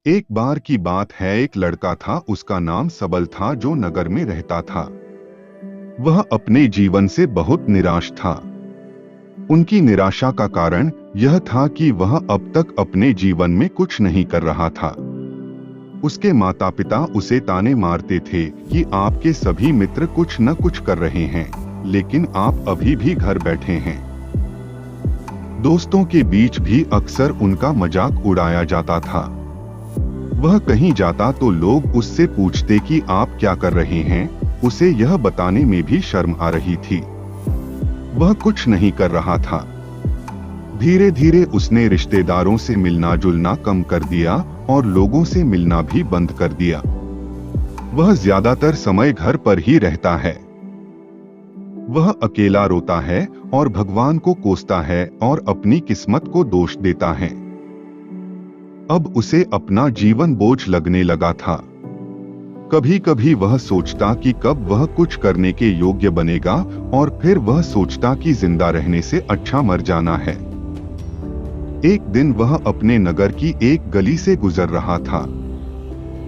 एक बार की बात है, एक लड़का था, उसका नाम सबल था, जो नगर में रहता था। वह अपने जीवन से बहुत निराश था। उनकी निराशा का कारण यह था कि वह अब तक अपने जीवन में कुछ नहीं कर रहा था। उसके माता पिता उसे ताने मारते थे कि आपके सभी मित्र कुछ न कुछ कर रहे हैं, लेकिन आप अभी भी घर बैठे हैं। दोस्तों के बीच भी अक्सर उनका मजाक उड़ाया जाता था। वह कहीं जाता तो लोग उससे पूछते कि आप क्या कर रहे हैं। उसे यह बताने में भी शर्म आ रही थी। वह कुछ नहीं कर रहा था। धीरे धीरे उसने रिश्तेदारों से मिलना जुलना कम कर दिया और लोगों से मिलना भी बंद कर दिया। वह ज्यादातर समय घर पर ही रहता है। वह अकेला रोता है और भगवान को कोसता है और अपनी किस्मत को दोष देता है। अब उसे अपना जीवन बोझ लगने लगा था। कभी कभी वह सोचता कि कब वह कुछ करने के योग्य बनेगा, और फिर वह सोचता कि जिंदा रहने से अच्छा मर जाना है। एक दिन वह अपने नगर की एक गली से गुजर रहा था।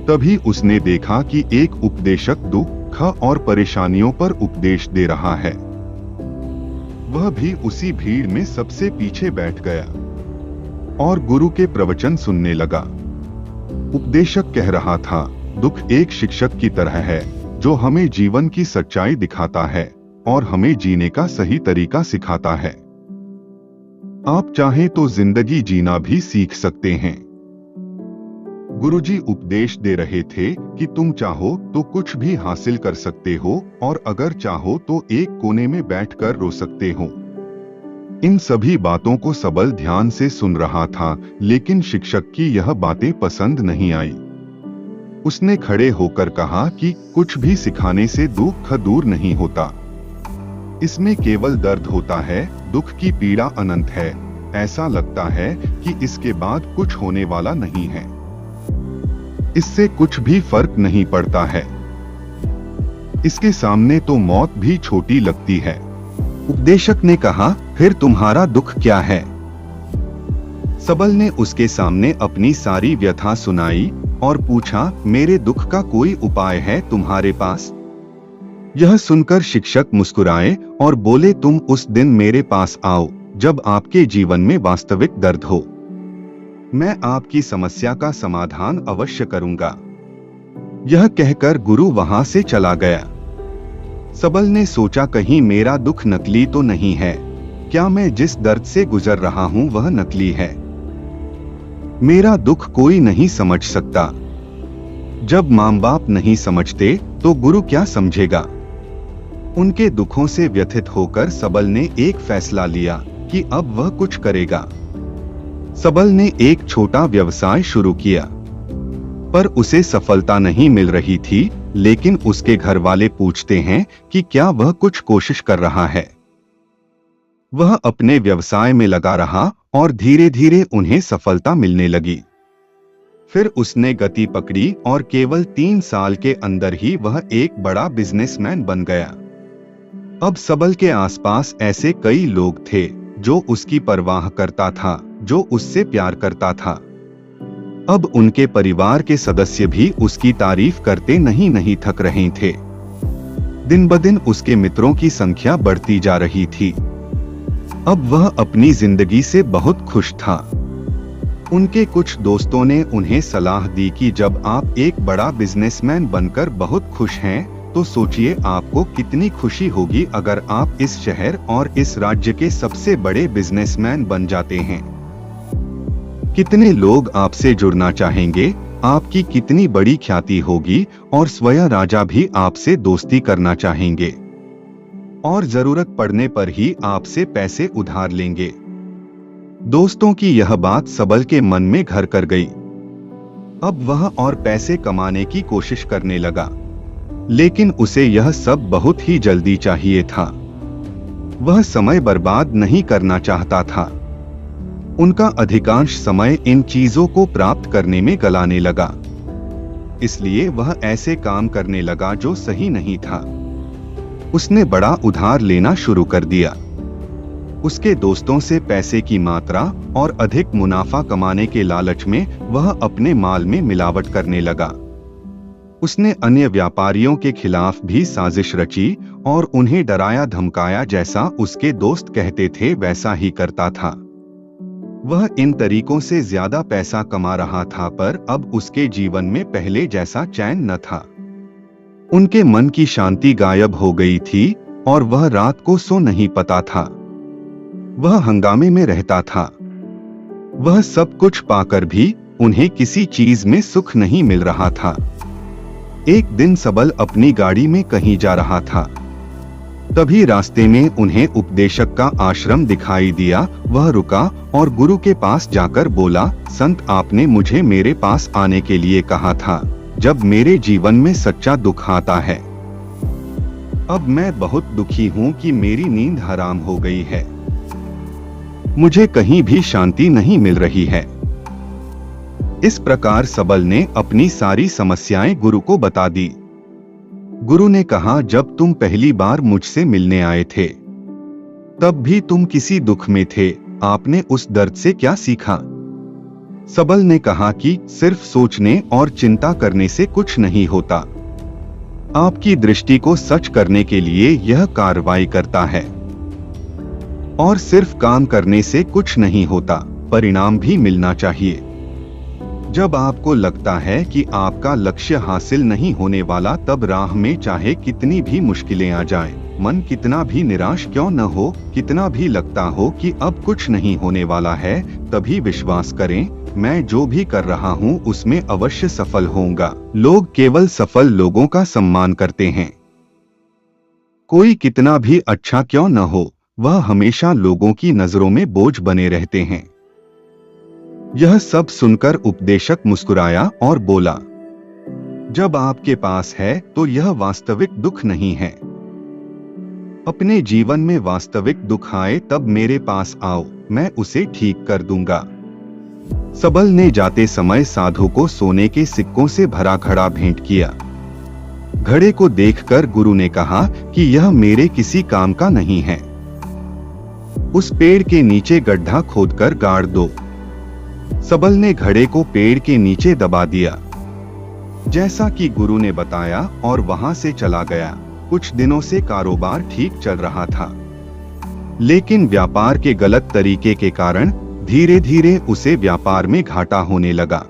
तभी उसने देखा कि एक उपदेशक दुख और परेशानियों पर उपदेश दे रहा है। वह भी उसी भीड़ में सबसे पीछे बैठ गया और गुरु के प्रवचन सुनने लगा। उपदेशक कह रहा था, दुख एक शिक्षक की तरह है जो हमें जीवन की सच्चाई दिखाता है और हमें जीने का सही तरीका सिखाता है। आप चाहें तो जिंदगी जीना भी सीख सकते हैं। गुरुजी उपदेश दे रहे थे कि तुम चाहो तो कुछ भी हासिल कर सकते हो, और अगर चाहो तो एक कोने में बैठकर रो सकते हो। इन सभी बातों को सबल ध्यान से सुन रहा था, लेकिन शिक्षक की यह बातें पसंद नहीं आई। उसने खड़े होकर कहा कि कुछ भी सिखाने से दुख दूर नहीं होता। इसमें केवल दर्द होता है। दुख की पीड़ा अनंत है। ऐसा लगता है कि इसके बाद कुछ होने वाला नहीं है। इससे कुछ भी फर्क नहीं पड़ता है। इसके सामने तो मौत भी छोटी लगती है। उपदेशक ने कहा, फिर तुम्हारा दुख क्या है? सबल ने उसके सामने अपनी सारी व्यथा सुनाई और पूछा, मेरे दुख का कोई उपाय है तुम्हारे पास? यह सुनकर शिक्षक मुस्कुराए और बोले, तुम उस दिन मेरे पास आओ जब आपके जीवन में वास्तविक दर्द हो। मैं आपकी समस्या का समाधान अवश्य करूंगा। यह कहकर गुरु वहां से चला गया। सबल ने सोचा, कहीं मेरा दुख नकली तो नहीं है? क्या मैं जिस दर्द से गुजर रहा हूं वह नकली है? मेरा दुख कोई नहीं समझ सकता। जब मां बाप नहीं समझते तो गुरु क्या समझेगा? उनके दुखों से व्यथित होकर सबल ने एक फैसला लिया कि अब वह कुछ करेगा। सबल ने एक छोटा व्यवसाय शुरू किया, पर उसे सफलता नहीं मिल रही थी। लेकिन उसके घर वाले पूछते हैं कि क्या वह कुछ कोशिश कर रहा है। वह अपने व्यवसाय में लगा रहा और धीरे धीरे उन्हें सफलता मिलने लगी। फिर उसने गति पकड़ी और केवल 3 साल के अंदर ही वह एक बड़ा बिजनेसमैन बन गया। अब सबल के आसपास ऐसे कई लोग थे जो उसकी परवाह करता था, जो उससे प्यार करता था। अब उनके परिवार के सदस्य भी उसकी तारीफ करते नहीं थक रहे थे। दिन ब दिन उसके मित्रों की संख्या बढ़ती जा रही थी। अब वह अपनी जिंदगी से बहुत खुश था। उनके कुछ दोस्तों ने उन्हें सलाह दी कि जब आप एक बड़ा बिजनेसमैन बनकर बहुत खुश हैं, तो सोचिए आपको कितनी खुशी होगी अगर आप इस शहर और इस राज्य के सबसे बड़े बिजनेसमैन बन जाते हैं। कितने लोग आपसे जुड़ना चाहेंगे, आपकी कितनी बड़ी ख्याति होगी, और स्वयं राजा भी आपसे दोस्ती करना चाहेंगे और जरूरत पड़ने पर ही आपसे पैसे उधार लेंगे। दोस्तों की यह बात सबल के मन में घर कर गई। अब वह और पैसे कमाने की कोशिश करने लगा, लेकिन उसे यह सब बहुत ही जल्दी चाहिए था। वह समय बर्बाद नहीं करना चाहता था। उनका अधिकांश समय इन चीजों को प्राप्त करने में गलाने लगा। इसलिए वह ऐसे काम करने लगा जो सही नहीं था। उसने बड़ा उधार लेना शुरू कर दिया। उसके दोस्तों से पैसे की मात्रा और अधिक मुनाफा कमाने के लालच में वह अपने माल में मिलावट करने लगा। उसने अन्य व्यापारियों के खिलाफ भी साजिश रची और उन्हें डराया धमकाया, जैसा उसके दोस्त कहते थे वैसा ही करता था। वह इन तरीकों से ज्यादा पैसा कमा रहा था, पर अब उसके जीवन में पहले जैसा चैन न था। उनके मन की शांति गायब हो गई थी और वह रात को सो नहीं पाता था। वह हंगामे में रहता था। वह सब कुछ पाकर भी उन्हें किसी चीज में सुख नहीं मिल रहा था। एक दिन सबल अपनी गाड़ी में कहीं जा रहा था। तभी रास्ते में उन्हें उपदेशक का आश्रम दिखाई दिया। वह रुका और गुरु के पास जाकर बोला, संत, आपने मुझे मेरे पास आने के लिए कहा था जब मेरे जीवन में सच्चा दुख आता है। अब मैं बहुत दुखी हूं कि मेरी नींद हराम हो गई है। मुझे कहीं भी शांति नहीं मिल रही है। इस प्रकार सबल ने अपनी सारी समस्याएं गुरु को बता दी। गुरु ने कहा, जब तुम पहली बार मुझसे मिलने आए थे तब भी तुम किसी दुख में थे। आपने उस दर्द से क्या सीखा? सबल ने कहा कि सिर्फ सोचने और चिंता करने से कुछ नहीं होता। आपकी दृष्टि को सच करने के लिए यह कार्रवाई करता है। और सिर्फ काम करने से कुछ नहीं होता, परिणाम भी मिलना चाहिए। जब आपको लगता है कि आपका लक्ष्य हासिल नहीं होने वाला, तब राह में चाहे कितनी भी मुश्किलें आ जाएं, मन कितना भी निराश क्यों न हो, कितना भी लगता हो कि अब कुछ नहीं होने वाला है, तभी विश्वास करें, मैं जो भी कर रहा हूँ उसमें अवश्य सफल होऊंगा। लोग केवल सफल लोगों का सम्मान करते हैं। कोई कितना भी अच्छा क्यों न हो, वह हमेशा लोगों की नजरों में बोझ बने रहते हैं। यह सब सुनकर उपदेशक मुस्कुराया और बोला, जब आपके पास है तो यह वास्तविक दुख नहीं है। अपने जीवन में वास्तविक दुख आए तब मेरे पास आओ, मैं उसे ठीक कर दूंगा। सबल ने जाते समय साधु को सोने के सिक्कों से भरा घड़ा भेंट किया। घड़े को देखकर गुरु ने कहा कि यह मेरे किसी काम का नहीं है। उस पेड़ के नीचे गड्ढा खोदकर गाड़ दो। सबल ने घड़े को पेड़ के नीचे दबा दिया, जैसा कि गुरु ने बताया, और वहां से चला गया। कुछ दिनों से कारोबार ठीक चल रहा था, लेकिन व्यापार के गलत तरीके के कारण धीरे धीरे उसे व्यापार में घाटा होने लगा।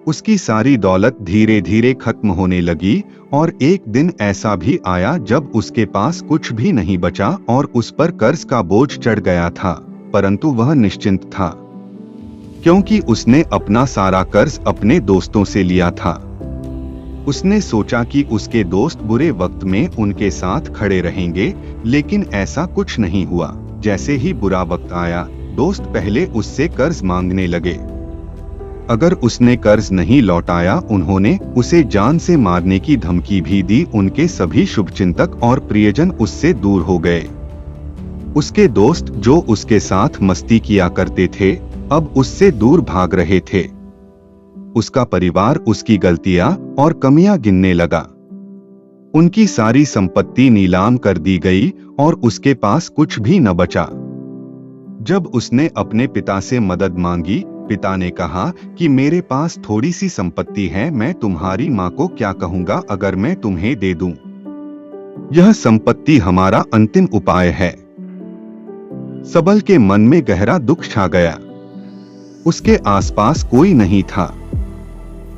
उसकी सारी दौलत धीरे धीरे खत्म होने लगी और एक दिन ऐसा भी आया जब उसके पास कुछ भी नहीं बचा और उस पर कर्ज का बोझ चढ़ गया था। परंतु वह निश्चिंत था, क्योंकि उसने अपना सारा कर्ज अपने दोस्तों से लिया था। उसने सोचा कि उसके दोस्त बुरे वक्त में उनके साथ खड़े रहेंगे, लेकिन ऐसा कुछ नहीं हुआ। जैसे ही बुरा वक्त आया, दोस्त पहले उससे कर्ज मांगने लगे। अगर उसने कर्ज नहीं लौटाया, उन्होंने उसे जान से मारने की धमकी भी दी। उनके सभी शुभचिंतक और प्रियजन उससे दूर हो गए। उसके दोस्त जो उसके साथ मस्ती किया करते थे, अब उससे दूर भाग रहे थे। उसका परिवार उसकी गलतियां और कमियां गिनने लगा। उनकी सारी संपत्ति नीलाम कर दी गई और उसके पास कुछ भी न बचा। जब उसने अपने पिता से मदद मांगी, पिता ने कहा कि मेरे पास थोड़ी सी संपत्ति है, मैं तुम्हारी माँ को क्या कहूँगा अगर मैं तुम्हें दे दूं? यह संपत्ति हमारा अंतिम उपाय है। सबल के मन में गहरा दुख छा गया। उसके आसपास कोई नहीं था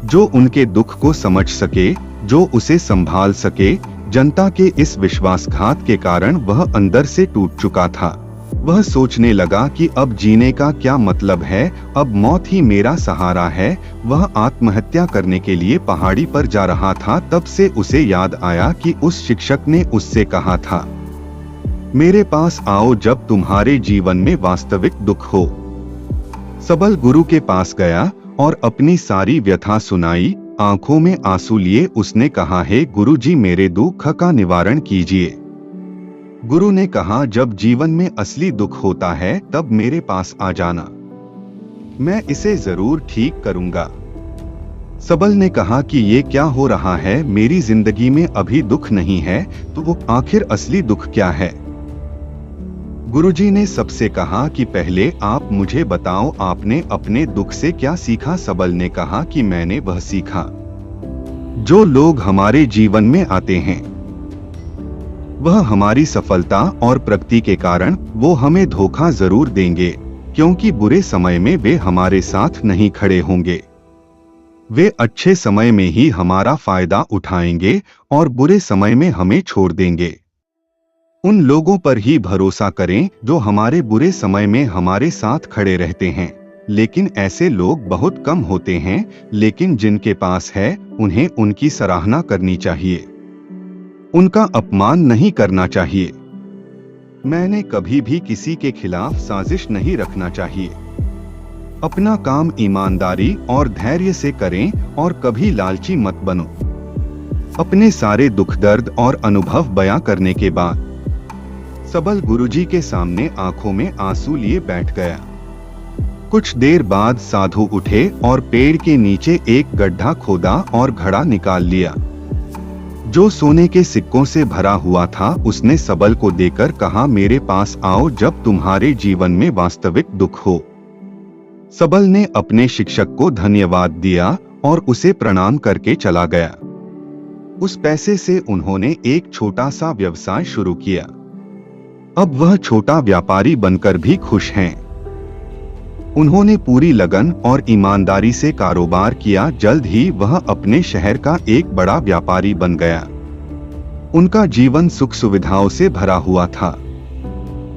जो उनके दुख को समझ सके, जो उसे संभाल सके। जनता के इस विश्वासघात के कारण वह अंदर से टूट चुका था। वह सोचने लगा कि अब जीने का क्या मतलब है, अब मौत ही मेरा सहारा है। वह आत्महत्या करने के लिए पहाड़ी पर जा रहा था, तब से उसे याद आया कि उस शिक्षक ने उससे कहा था, मेरे पास आओ जब तुम्हारे जीवन में वास्तविक दुख हो। सबल गुरु के पास गया और अपनी सारी व्यथा सुनाई। आंखों में आंसू लिए उसने कहा, हे गुरुजी, मेरे दुख का निवारण कीजिए। गुरु ने कहा, जब जीवन में असली दुख होता है तब मेरे पास आ जाना, मैं इसे जरूर ठीक करूंगा। सबल ने कहा कि ये क्या हो रहा है, मेरी जिंदगी में अभी दुख नहीं है, तो वो आखिर असली दुख क्या है? गुरुजी ने सबसे कहा कि पहले आप मुझे बताओ, आपने अपने दुख से क्या सीखा। सबल ने कहा कि मैंने वह सीखा, जो लोग हमारे जीवन में आते हैं वह हमारी सफलता और प्रगति के कारण वो हमें धोखा जरूर देंगे, क्योंकि बुरे समय में वे हमारे साथ नहीं खड़े होंगे। वे अच्छे समय में ही हमारा फायदा उठाएंगे और बुरे समय में हमें छोड़ देंगे। उन लोगों पर ही भरोसा करें जो हमारे बुरे समय में हमारे साथ खड़े रहते हैं, लेकिन ऐसे लोग बहुत कम होते हैं, लेकिन जिनके पास है उन्हें उनकी सराहना करनी चाहिए, उनका अपमान नहीं करना चाहिए। मैंने कभी भी किसी के खिलाफ साजिश नहीं रखना चाहिए। अपना काम ईमानदारी और धैर्य से करें और कभी लालची मत बनो। अपने सारे दुख दर्द और अनुभव बयां करने के बाद सबल गुरुजी के सामने आंखों में आंसू लिए बैठ गया। कुछ देर बाद साधु उठे और पेड़ के नीचे एक गड्ढा खोदा और घड़ा निकाल लिया, जो सोने के सिक्कों से भरा हुआ था। उसने सबल को देकर कहा, मेरे पास आओ जब तुम्हारे जीवन में वास्तविक दुख हो। सबल ने अपने शिक्षक को धन्यवाद दिया और उसे प्रणाम करके चला गया। उस पैसे से उन्होंने एक छोटा सा व्यवसाय शुरू किया। अब वह छोटा व्यापारी बनकर भी खुश हैं। उन्होंने पूरी लगन और ईमानदारी से कारोबार किया। जल्द ही वह अपने शहर का एक बड़ा व्यापारी बन गया। उनका जीवन सुख सुविधाओं से भरा हुआ था।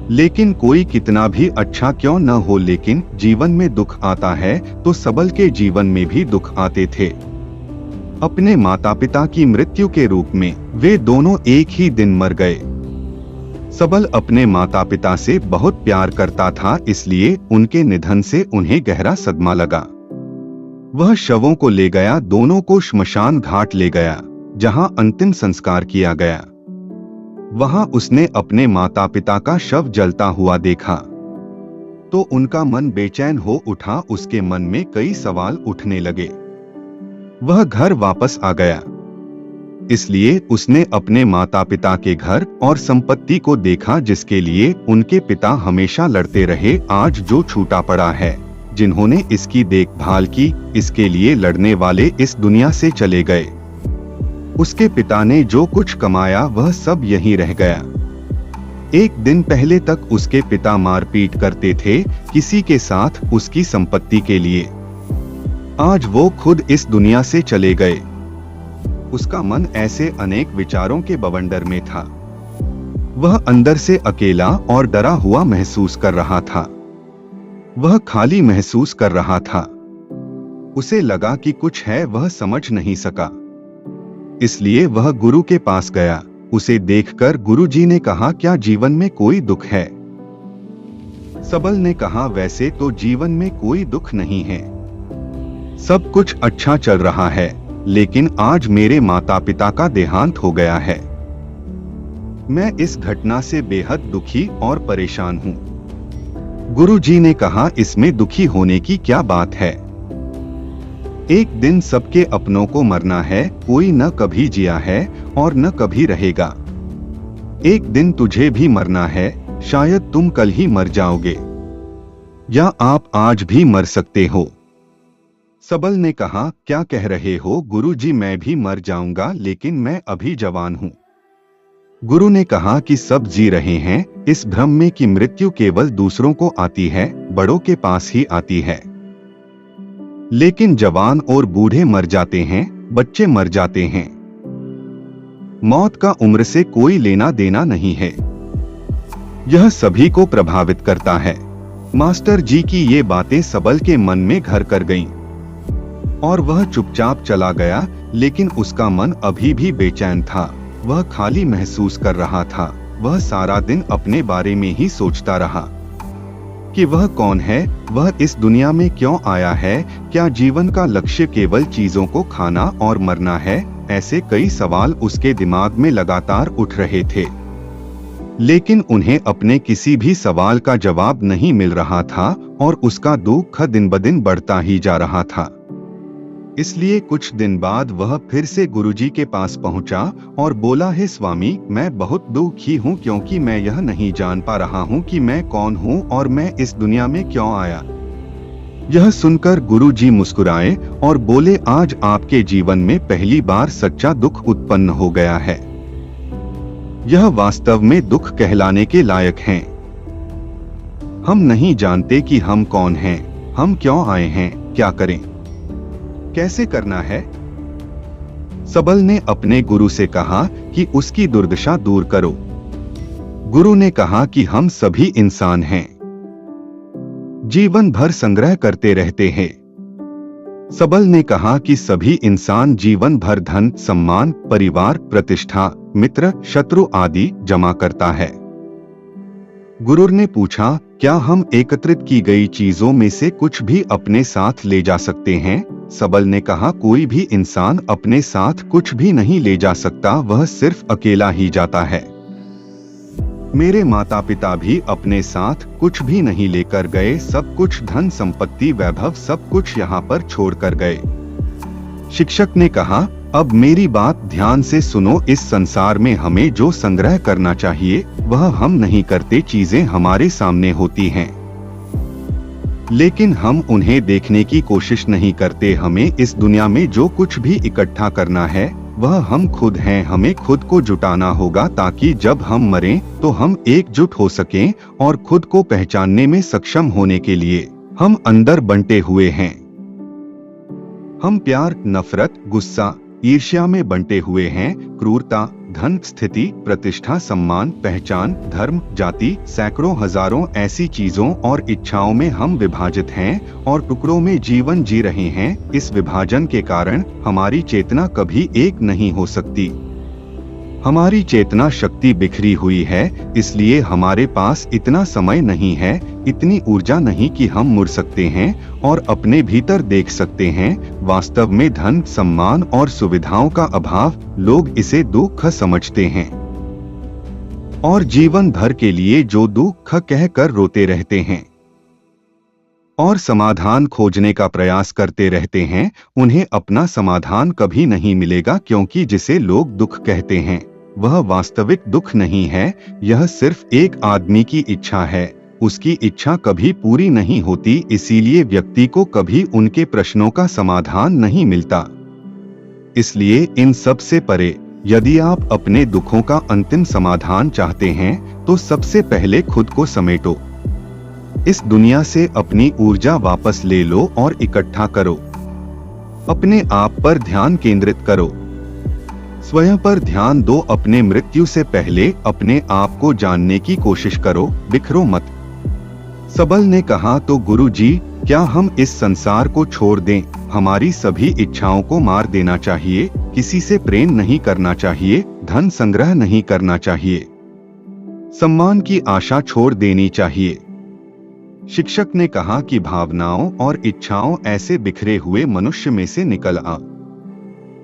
लेकिन कोई कितना भी अच्छा क्यों न हो, लेकिन जीवन में दुख आता है तो सबल के जीवन में भी दुख आते थे। अपने माता पिता की मृत्यु के रूप में वे दोनों एक ही दिन मर गए। सबल अपने माता पिता से बहुत प्यार करता था, इसलिए उनके निधन से उन्हें गहरा सदमा लगा। वह शवों को ले गया, दोनों को श्मशान घाट ले गया, जहां अंतिम संस्कार किया गया। वहां उसने अपने माता पिता का शव जलता हुआ देखा तो उनका मन बेचैन हो उठा। उसके मन में कई सवाल उठने लगे। वह घर वापस आ गया, इसलिए उसने अपने माता पिता के घर और संपत्ति को देखा, जिसके लिए उनके पिता हमेशा लड़ते रहे। आज जो छूटा पड़ा है, जिन्होंने इसकी देखभाल की, इसके लिए लड़ने वाले इस दुनिया से चले गए। उसके पिता ने जो कुछ कमाया वह सब यहीं रह गया। एक दिन पहले तक उसके पिता मारपीट करते थे किसी के साथ उसकी संपत्ति के लिए। आज वो खुद इस दुनिया से चले गए। उसका मन ऐसे अनेक विचारों के बवंडर में था। वह अंदर से अकेला और डरा हुआ महसूस कर रहा था। वह खाली महसूस कर रहा था। उसे लगा कि कुछ है, वह समझ नहीं सका। इसलिए वह गुरु के पास गया। उसे देखकर गुरुजी ने कहा, क्या जीवन में कोई दुख है? सबल ने कहा, वैसे तो जीवन में कोई दुख नहीं है, सब कुछ अच्छा चल रहा है, लेकिन आज मेरे माता पिता का देहांत हो गया है। मैं इस घटना से बेहद दुखी और परेशान हूँ। गुरुजी ने कहा, इसमें दुखी होने की क्या बात है? एक दिन सबके अपनों को मरना है, कोई न कभी जिया है और न कभी रहेगा। एक दिन तुझे भी मरना है, शायद तुम कल ही मर जाओगे, या आप आज भी मर सकते हो। सबल ने कहा, क्या कह रहे हो गुरुजी? मैं भी मर जाऊंगा, लेकिन मैं अभी जवान हूं। गुरु ने कहा कि सब जी रहे हैं इस भ्रम में कि मृत्यु केवल दूसरों को आती है, बड़ों के पास ही आती है। लेकिन जवान और बूढ़े मर जाते हैं, बच्चे मर जाते हैं। मौत का उम्र से कोई लेना देना नहीं है। यह सभी को प्रभावित करता है। मास्टर जी की ये बातें सबल के मन में घर कर गईं और वह चुपचाप चला गया, लेकिन उसका मन अभी भी बेचैन था। वह खाली महसूस कर रहा था। वह सारा दिन अपने बारे में ही सोचता रहा कि वह कौन है, वह इस दुनिया में क्यों आया है, क्या जीवन का लक्ष्य केवल चीजों को खाना और मरना है? ऐसे कई सवाल उसके दिमाग में लगातार उठ रहे थे, लेकिन उन्हें अपने किसी भी सवाल का जवाब नहीं मिल रहा था और उसका दुख दिन ब दिन बढ़ता ही जा रहा था। इसलिए कुछ दिन बाद वह फिर से गुरुजी के पास पहुंचा और बोला, हे स्वामी, मैं बहुत दुखी हूँ क्योंकि मैं यह नहीं जान पा रहा हूँ कि मैं कौन हूँ और मैं इस दुनिया में क्यों आया। यह सुनकर गुरुजी मुस्कुराए और बोले, आज आपके जीवन में पहली बार सच्चा दुख उत्पन्न हो गया है। यह वास्तव में दुख कहलाने के लायक हैं। हम नहीं जानते कि हम कौन हैं, हम क्यों आए हैं, क्या करें, कैसे करना है। सबल ने अपने गुरु से कहा कि उसकी दुर्दशा दूर करो। गुरु ने कहा कि हम सभी इंसान हैं, जीवन भर संग्रह करते रहते हैं। सबल ने कहा कि सभी इंसान जीवन भर धन, सम्मान, परिवार, प्रतिष्ठा, मित्र, शत्रु आदि जमा करता है। गुरु ने पूछा, क्या हम एकत्रित की गई चीजों में से कुछ भी अपने साथ ले जा सकते हैं? सबल ने कहा, कोई भी इंसान अपने साथ कुछ भी नहीं ले जा सकता, वह सिर्फ अकेला ही जाता है। मेरे माता पिता भी अपने साथ कुछ भी नहीं लेकर गए, सब कुछ धन संपत्ति वैभव सब कुछ यहाँ पर छोड़कर गए। शिक्षक ने कहा, अब मेरी बात ध्यान से सुनो, इस संसार में हमें जो संग्रह करना चाहिए वह हम नहीं करते, चीजें हमारे सामने होती हैं लेकिन हम उन्हें देखने की कोशिश नहीं करते। हमें इस दुनिया में जो कुछ भी इकट्ठा करना है वह हम खुद हैं, हमें खुद को जुटाना होगा ताकि जब हम मरें तो हम एकजुट हो सकें और खुद को पहचानने में सक्षम होने के लिए हम अंदर बंटे हुए हैं। हम प्यार, नफरत, गुस्सा, ईर्ष्या में बंटे हुए हैं। क्रूरता, धन, स्थिति, प्रतिष्ठा, सम्मान, पहचान, धर्म, जाति, सैकड़ों हजारों ऐसी चीजों और इच्छाओं में हम विभाजित हैं और टुकड़ों में जीवन जी रहे हैं। इस विभाजन के कारण हमारी चेतना कभी एक नहीं हो सकती। हमारी चेतना शक्ति बिखरी हुई है, इसलिए हमारे पास इतना समय नहीं है, इतनी ऊर्जा नहीं कि हम मुड़ सकते हैं और अपने भीतर देख सकते हैं। वास्तव में धन, सम्मान और सुविधाओं का अभाव, लोग इसे दुख समझते हैं और जीवन भर के लिए जो दुख कहकर रोते रहते हैं और समाधान खोजने का प्रयास करते रहते हैं, उन्हें अपना समाधान कभी नहीं मिलेगा, क्योंकि जिसे लोग दुख कहते हैं वह वास्तविक दुख नहीं है। यह सिर्फ एक आदमी की इच्छा है, उसकी इच्छा कभी पूरी नहीं होती, इसीलिए व्यक्ति को कभी उनके प्रश्नों का समाधान नहीं मिलता। इसलिए इन सब से परे, यदि आप अपने दुखों का अंतिम समाधान चाहते हैं तो सबसे पहले खुद को समेटो। इस दुनिया से अपनी ऊर्जा वापस ले लो और इकट्ठा करो। अपने आप पर ध्यान केंद्रित करो, स्वयं पर ध्यान दो। अपने मृत्यु से पहले अपने आप को जानने की कोशिश करो, बिखरो मत। सबल ने कहा, तो गुरुजी, क्या हम इस संसार को छोड़ दें? हमारी सभी इच्छाओं को मार देना चाहिए, किसी से प्रेम नहीं करना चाहिए, धन संग्रह नहीं करना चाहिए, सम्मान की आशा छोड़ देनी चाहिए। शिक्षक ने कहा कि भावनाओं और इच्छाओं ऐसे बिखरे हुए मनुष्य में से निकल आ,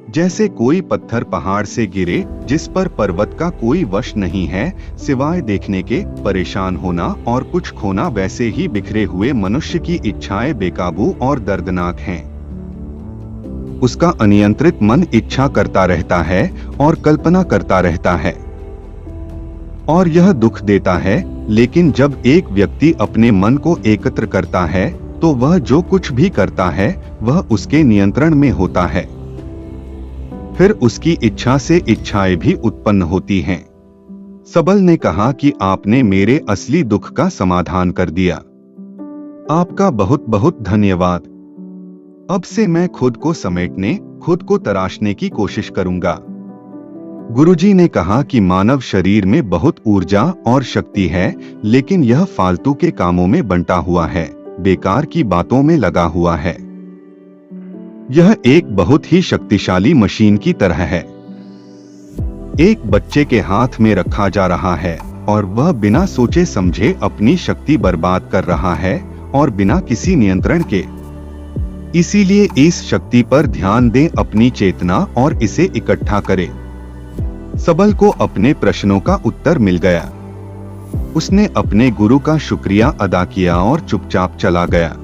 जैसे कोई पत्थर पहाड़ से गिरे जिस पर पर्वत का कोई वश नहीं है सिवाय देखने के। परेशान होना और कुछ खोना, वैसे ही बिखरे हुए मनुष्य की इच्छाएं बेकाबू और दर्दनाक हैं। उसका अनियंत्रित मन इच्छा करता रहता है और कल्पना करता रहता है और यह दुख देता है। लेकिन जब एक व्यक्ति अपने मन को एकत्र करता है तो वह जो कुछ भी करता है वह उसके नियंत्रण में होता है। फिर उसकी इच्छा से इच्छाएं भी उत्पन्न होती हैं। सबल ने कहा कि आपने मेरे असली दुख का समाधान कर दिया। आपका बहुत बहुत धन्यवाद। अब से मैं खुद को समेटने, खुद को तराशने की कोशिश करूंगा। गुरुजी ने कहा कि मानव शरीर में बहुत ऊर्जा और शक्ति है, लेकिन यह फालतू के कामों में बंटा हुआ है, बेकार की बातों में लगा हुआ है। यह एक बहुत ही शक्तिशाली मशीन की तरह है। एक बच्चे के हाथ में रखा जा रहा है और वह बिना सोचे समझे अपनी शक्ति बर्बाद कर रहा है और बिना किसी नियंत्रण के। इसीलिए इस शक्ति पर ध्यान दें, अपनी चेतना, और इसे इकट्ठा करें। सबल को अपने प्रश्नों का उत्तर मिल गया। उसने अपने गुरु का शुक्रिया अदा किया और चुपचाप चला गया।